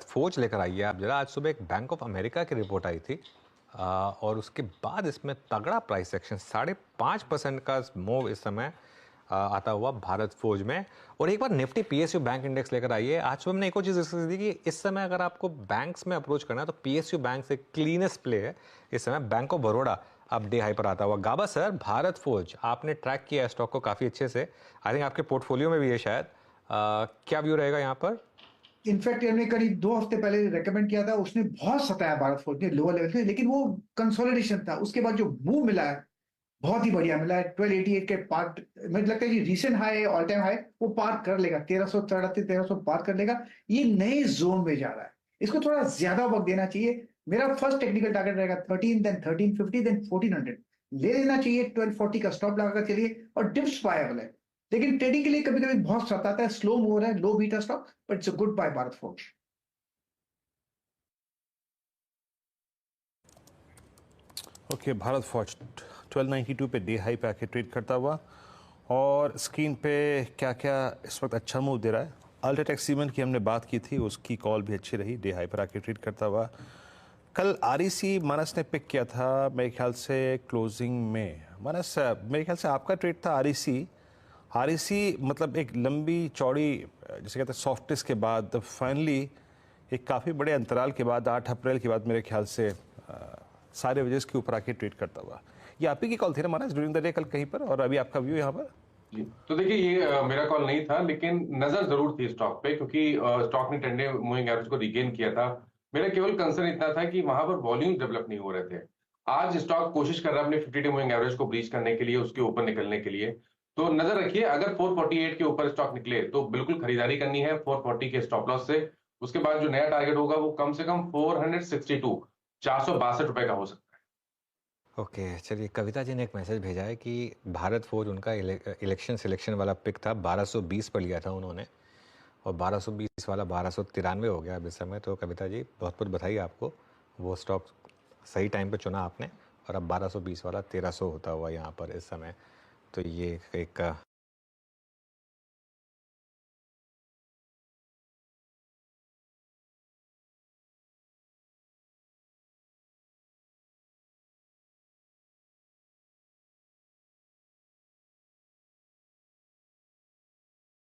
फौज लेकर आई है आप जरा। आज सुबह एक बैंक ऑफ अमेरिका की रिपोर्ट आई थी और उसके बाद इसमें तगड़ा प्राइस एक्शन 5.5% का मूव इस समय आता हुआ भारत फौज में। और एक बार निफ्टी पीएसयू बैंक इंडेक्स लेकर आई है। आज सुबह हमने एक और चीज़ डिस्कस की कि इस समय अगर आपको बैंक्स में अप्रोच करना है तो पीएसयू बैंक से क्लीनेस्ट प्ले है इस समय बैंक ऑफ बड़ौदा अब डे हाई पर आता हुआ। गाबा सर, भारत फौज आपने ट्रैक किया है स्टॉक को काफ़ी अच्छे से, आई थिंक आपके पोर्टफोलियो में भी है शायद। क्या व्यू रहेगा यहाँ पर? इनफैक्ट हमने करीब 2 हफ्ते पहले रेकमेंड किया था, उसने बहुत सताया भारत फोर्स ने लोअर लेवल पे, लेकिन वो कंसोलिडेशन था। उसके बाद जो मूव मिला है बहुत ही बढ़िया मिला है। 1288 के पार्ट, मुझे लगता है कि recent high, all time high वो पार कर लेगा। 1333 पार कर लेगा। ये नए जोन में जा रहा है, इसको थोड़ा ज्यादा वक्त देना चाहिए। मेरा फर्स्ट टेक्निकल टारगेट रहेगा 13, देन 1350, देन 1400 ले लेना चाहिए। 1240 का स्टॉप लगाकर चलिए और डिप्स पाएबल है, लेकिन ट्रेडिंग के लिए कभी कभी बहुत सताता है। स्लो मूव है, low beta stock, but it's a good buy Bharat forge. Okay, Bharat forge 1292 पे डे हाई पे आके ट्रेड करता हुआ, और स्क्रीन पे क्या क्या इस वक्त अच्छा मूव दे रहा है। अल्ट्राटेक सीमेंट की हमने बात की थी, उसकी कॉल भी अच्छी रही, डे हाई पर आके ट्रेड करता हुआ। कल आरईसी मानस ने पिक किया था मेरे ख्याल से क्लोजिंग में। मानस, मेरे ख्याल से आपका ट्रेड था आरईसी। आरईसी मतलब एक लंबी चौड़ी, जिसे कहते हैं सॉफ्टनेस के बाद फाइनली एक काफ़ी बड़े अंतराल के बाद 8 अप्रैल के बाद मेरे ख्याल से सारे वजह के ऊपर आके ट्रेड करता हुआ। ये आप ही की कॉल थी ना मानस ड्यूरिंग द डे कल कहीं पर, और अभी आपका व्यू यहाँ पर? जी, तो देखिए ये मेरा कॉल नहीं था, लेकिन नजर जरूर थी स्टॉक पे, क्योंकि स्टॉक ने 10 डे मूविंग एवरेज को रिगेन किया था। मेरा केवल कंसर्न इतना था कि वहां पर वॉल्यूम डेवलप नहीं हो रहे थे। आज स्टॉक कोशिश कर रहा है अपने 50 डे मूविंग एवरेज को ब्रीच करने के लिए, उसके ऊपर निकलने के लिए। तो नजर रखिए, अगर 448 के ऊपर स्टॉक निकले तो बिल्कुल खरीदारी करनी है 440 के स्टॉप लॉस से। उसके बाद जो नया टारगेट होगा वो कम से कम 462 ₹462 का हो सकता है। ओके चलिए, कविता जी ने एक मैसेज भेजा है कि भारत फौज उनका इलेक्शन सिलेक्शन वाला पिक था 1220 पर लिया था उन्होंने, और 1220 वाला 1293 हो गया अब इस समय। तो कविता जी बहुत बहुत बधाई आपको, वो स्टॉक सही टाइम पे चुना आपने, और अब 1220 वाला 1300 होता हुआ यहाँ पर इस समय। तो ये एक